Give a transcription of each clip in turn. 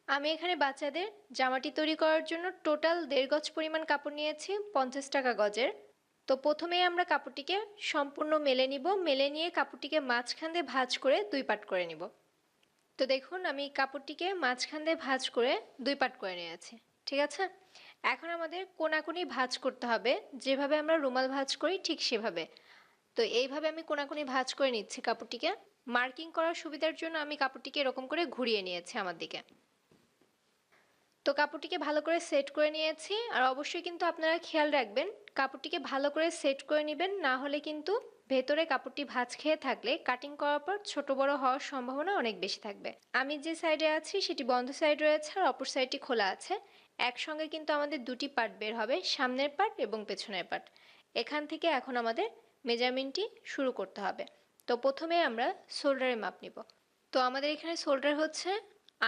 আমি এখানে বাচ্চাদের জামাটি তৈরি করার জন্য টোটাল 1.5 গজ পরিমাণ কাপড় নিয়েছি 50 টাকা গজের। তো প্রথমেই আমরা কাপড়টিকে সম্পূর্ণ মেলে নিব, মেলে নিয়ে কাপড়টিকে মাঝখান দিয়ে ভাঁজ করে 2 পাট করে নিব। তো দেখুন আমি কাপড়টিকে মাঝখান দিয়ে ভাঁজ করে 2 পাট করে নিয়েছি, ঠিক আছে। এখন আমাদের কোনাকুনি ভাঁজ করতে হবে, যেভাবে আমরা রুমাল ভাঁজ করি ঠিক সেভাবে। তো এইভাবে আমি কোনাকুনি ভাঁজ করে নিচ্ছি কাপড়টিকে। মার্কিং করার সুবিধার জন্য আমি কাপড়টিকে এরকম করে ঘুরিয়ে নিয়েছি আমার দিকে। তো কাপড়টিকে ভালো করে সেট করে নিয়েছি। আর অবশ্যই কিন্তু আপনারা খেয়াল রাখবেন কাপড়টিকে ভালো করে সেট করে নেবেন, না হলে কিন্তু ভেতরে কাপড়টি ভাঁজ খেয়ে থাকলে কাটিং করার পর ছোট বড় হওয়ার সম্ভাবনা অনেক বেশি থাকবে। আমি যে সাইডে আছি সেটি বন্ধ সাইড রয়েছে আর অপর সাইডটি খোলা আছে। একসঙ্গে কিন্তু আমাদের দুটি পার্ট বের হবে, সামনের পার্ট এবং পেছনের পার্ট। এখান থেকে এখন আমাদের মেজারমেন্টটি শুরু করতে হবে। তো প্রথমে আমরা শোল্ডারের মাপ নিব। তো আমাদের এখানে শোল্ডার হচ্ছে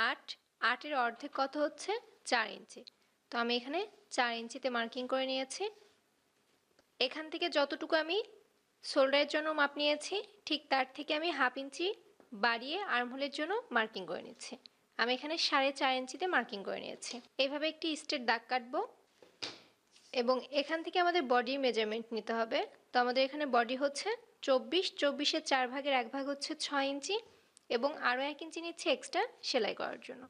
8, 8-এর অর্ধেক কত হচ্ছে 4 ইঞ্চি। তো আমি এখানে 4 ইঞ্চিতে মার্কিং করে নিয়েছি। এখান থেকে যতটুকু আমি শোল্ডারের জন্য মাপ নিয়েছি ঠিক তার থেকে আমি হাফ ইঞ্চি বাড়িয়ে আর্মহোলের জন্য মার্কিং করে নিচ্ছি। আমি এখানে 4.5 ইঞ্চিতে মার্কিং করে নিয়েছি। এইভাবে একটি স্ট্রেট দাগ কাটবো এবং এখান থেকে আমাদের বডির মেজারমেন্ট নিতে হবে। তো আমাদের এখানে বডি হচ্ছে 24, 24-এর 4 ভাগের 1 ভাগ হচ্ছে 6 ইঞ্চি এবং আরও 1 ইঞ্চি নিচ্ছে এক্সট্রা সেলাই করার জন্য।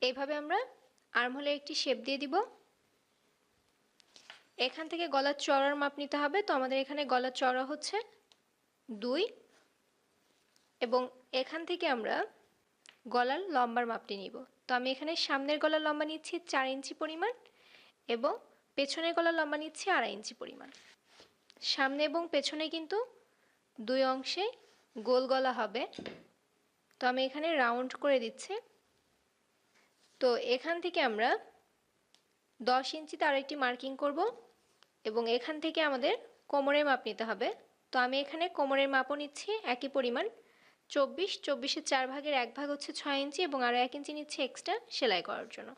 এইভাবে আমরা আর্মহোলে একটি শেপ দিয়ে দিব। এখান থেকে গলার চওড়ার মাপ নিতে হবে। তো আমাদের এখানে গলার চওড়া হচ্ছে 2 এবং এখান থেকে আমরা গলার লম্বার মাপটি নিব। তো আমি এখানে সামনের গলার লম্বা নিচ্ছি 4 ইঞ্চি পরিমাণ এবং পেছনের গলার লম্বা নিচ্ছি 2.5 ইঞ্চি পরিমাণ। সামনে এবং পেছনে কিন্তু 2 অংশে গোল গলা হবে। তো আমি এখানে রাউন্ড করে দিচ্ছি। তো এখান থেকে আমরা 10 ইঞ্চিতে আরেকটি মার্কিং করব এবং এখান থেকে আমাদের কোমরের মাপ নিতে হবে। তো আমি এখানে কোমরের মাপও নিচ্ছি একই পরিমাণ 24, 24-এর 4 ভাগের 1 ভাগ হচ্ছে 6 ইঞ্চি এবং আরও 1 ইঞ্চি নিচ্ছি এক্সট্রা সেলাই করার জন্য।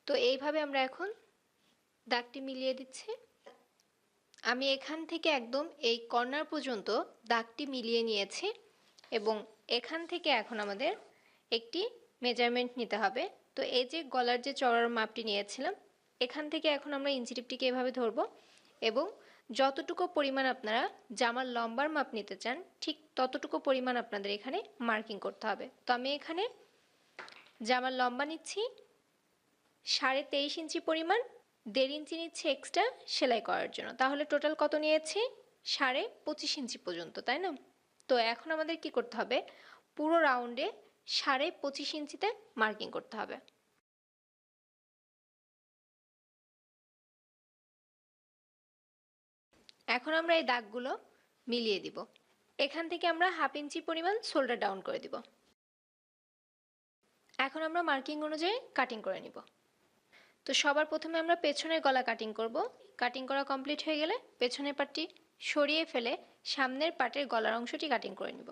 তো এইভাবে আমরা এখন দাগটি মিলিয়ে দিচ্ছি। আমি এখান থেকে একদম এই কর্নার পর্যন্ত দাগটি মিলিয়ে নিয়েছি এবং এখান থেকে এখন আমাদের একটি মেজারমেন্ট নিতে হবে। তো এই যে গলার যে চওড়ার মাপটি নিয়েছিলাম এখান থেকে এখন আমরা ইঞ্চি টিপটিকে এভাবে ধরবো এবং যতটুকু পরিমাণ আপনারা জামার লম্বার মাপ নিতে চান ঠিক ততটুকু পরিমাণ আপনাদের এখানে মার্কিং করতে হবে। তো আমি এখানে জামার লম্বা নিচ্ছি 23.5 ইঞ্চি পরিমাণ, 1.5 ইঞ্চি নিচ্ছে এক্সট্রা সেলাই করার জন্য। তাহলে টোটাল কত নিয়েছি 25.5 ইঞ্চি পর্যন্ত, তাই না? তো এখন আমাদের কি করতে হবে পুরো রাউন্ডে 25.5 ইঞ্চিতে মার্কিং করতে হবে। এখন আমরা এই দাগগুলো মিলিয়ে দিব। এখান থেকে আমরা হাফ ইঞ্চি পরিমাণ শোল্ডার ডাউন করে দিব। এখন আমরা মার্কিং অনুযায়ী কাটিং করে নিব। তো সবার প্রথমে আমরা পেছনের গলা কাটিং করব। কাটিং করা কমপ্লিট হয়ে গেলে পেছনের পার্টটি সরিয়ে ফেলে সামনের পার্টের গলার অংশটি কাটিং করে নিব।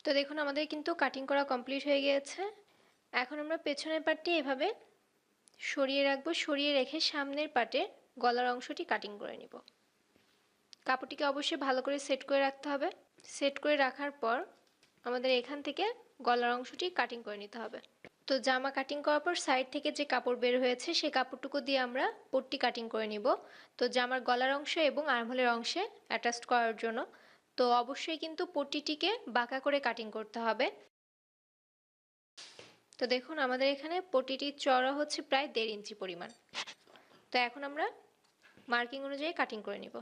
তো দেখুন আমাদের কিন্তু কাটিং করা কমপ্লিট হয়ে গিয়েছে। এখন আমরা পেছনের পার্টটি এভাবে সরিয়ে রাখবো, সরিয়ে রেখে সামনের পার্টে গলার অংশটি কাটিং করে নিব। কাপড়টিকে অবশ্যই ভালো করে সেট করে রাখতে হবে। সেট করে রাখার পর আমাদের এখান থেকে গলার অংশটি কাটিং করে নিতে হবে। তো জামা কাটিং করার পর সাইড থেকে যে কাপড় বের হয়েছে সেই কাপড়টুকু দিয়ে আমরা পট্টি কাটিং করে নিব। তো জামার গলার অংশ এবং আর্মহোলের অংশে অ্যাটাচ করার জন্য। তো অবশ্যই কিন্তু পট্টিটিকে বাঁকা করে কাটিং করতে হবে। তো দেখুন আমাদের এখানে পট্টিটির চওড়া হচ্ছে প্রায় 1.5 ইঞ্চি পরিমাণ। তো এখন আমরা মার্কিং অনুযায়ী কাটিং করে নিব।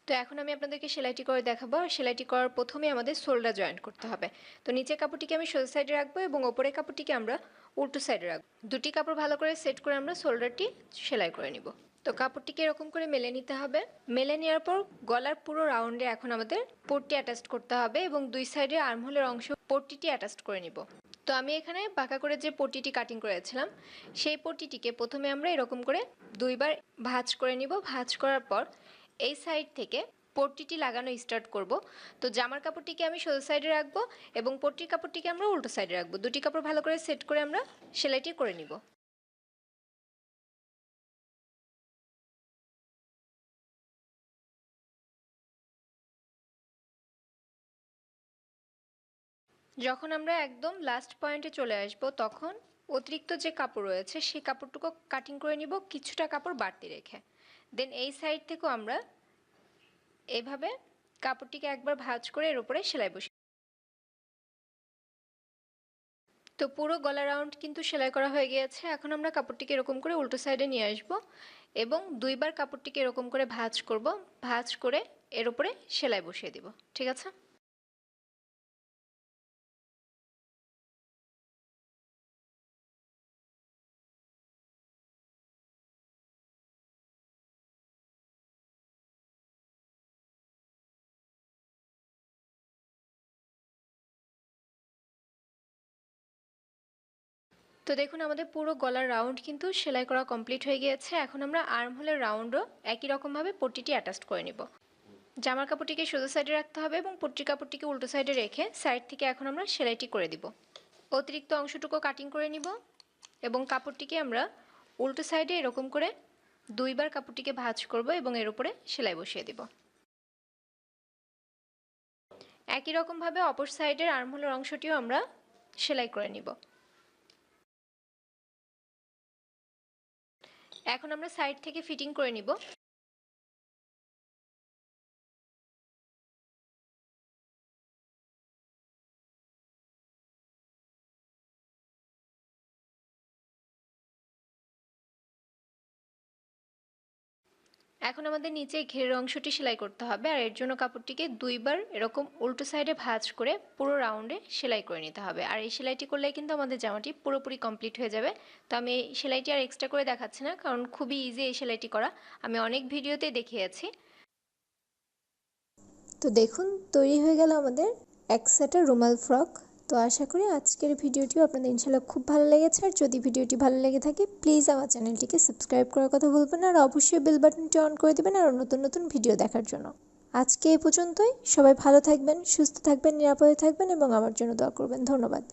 তো এখন আমি আপনাদেরকে সেলাইটি করে দেখাবো। আর সেলাইটি করার প্রথমে আমাদের শোল্ডার জয়েন্ট করতে হবে। তো নিচের কাপড়টিকে আমি সোজা সাইডে রাখবো এবং ওপরের কাপড়টিকে আমরা উল্টো সাইডে রাখবো। দুটি কাপড় ভালো করে সেট করে আমরা শোল্ডারটি সেলাই করে নিব। তো কাপড়টিকে এরকম করে মেলে নিতে হবে। মেলে নেওয়ার পর গলার পুরো রাউন্ডে এখন আমাদের পট্টি অ্যাটাচ করতে হবে এবং দুই সাইডে আর্মহোলের অংশ পট্টিটি অ্যাটাচ করে নিব। তো আমি এখানে বাঁকা করে যে পট্টিটি কাটিং করেছিলাম সেই পট্টিটিকে প্রথমে আমরা এরকম করে দুইবার ভাঁজ করে নিব। ভাঁজ করার পর এই সাইড থেকে পট্টিটি লাগানো স্টার্ট করব। তো জামার কাপড়টিকে আমি সোজা সাইডে রাখবো এবং পট্টির কাপড়টিকে আমরা উল্টো সাইডে রাখবো। দুটি কাপড় ভালো করে সেট করে আমরা সেলাইটি করে নিব। যখন আমরা একদম লাস্ট পয়েন্টে চলে আসব তখন অতিরিক্ত যে কাপড় রয়েছে সেই কাপড়টুকু কাটিং করে নিব কিছুটা কাপড় বাড়তি রেখে। দেন এই সাইড থেকেও আমরা এইভাবে কাপড়টিকে একবার ভাঁজ করে এর উপরে সেলাই বসিয়ে। তো পুরো গলা রাউন্ড কিন্তু সেলাই করা হয়ে গিয়েছে। এখন আমরা কাপড়টিকে এরকম করে উল্টো সাইডে নিয়ে আসব এবং দুইবার কাপড়টিকে এরকম করে ভাঁজ করব, ভাঁজ করে এর উপরে সেলাই বসিয়ে দিব। ঠিক আছে। তো দেখুন আমাদের পুরো গলার রাউন্ড কিন্তু সেলাই করা কমপ্লিট হয়ে গিয়েছে। এখন আমরা আর্মহোলের রাউন্ডও একই রকমভাবে পট্টিটি অ্যাটাচ করে নিব। জামার কাপড়টিকে সোজা সাইডে রাখতে হবে এবং পট্টির কাপড়টিকে উল্টো সাইডে রেখে সাইড থেকে এখন আমরা সেলাইটি করে দিব। অতিরিক্ত অংশটুকু কাটিং করে নিব এবং কাপড়টিকে আমরা উল্টো সাইডে এরকম করে দুইবার কাপড়টিকে ভাঁজ করব এবং এর উপরে সেলাই বসিয়ে দিব। একই রকমভাবে অপর সাইডের আর্মহোলের অংশটিও আমরা সেলাই করে নিব। এখন আমরা সাইড থেকে ফিটিং করে নিব। এখন আমাদের নিচে ঘেরের অংশটি সেলাই করতে হবে আর এর জন্য কাপড়টিকে দুইবার এরকম উল্টো সাইডে ভাঁজ করে পুরো রাউন্ডে সেলাই করে নিতে হবে। আর এই সেলাইটি করলে কিন্তু আমাদের জামাটি পুরোপুরি কমপ্লিট হয়ে যাবে। তো আমি এই সেলাইটি আর এক্সট্রা করে দেখাচ্ছি না, কারণ খুবই ইজি এই সেলাইটি করা, আমি অনেক ভিডিওতে দেখিয়েছি। তো দেখুন তৈরি হয়ে গেল আমাদের এক সেটের রুমাল ফ্রক। তো আশা করি আজকের ভিডিওটিও আপনাদের ইনশাআল্লাহ খুব ভালো লেগেছে। আর যদি ভিডিওটি ভালো লেগে থাকে প্লিজ আমার চ্যানেলটিকে সাবস্ক্রাইব করার কথা বলবেন না, আর অবশ্যই বেল বাটনটি অন করে দেবেন আরও নতুন নতুন ভিডিও দেখার জন্য। আজকে এই পর্যন্তই। সবাই ভালো থাকবেন, সুস্থ থাকবেন, নিরাপদে থাকবেন এবং আমার জন্য দোয়া করবেন। ধন্যবাদ।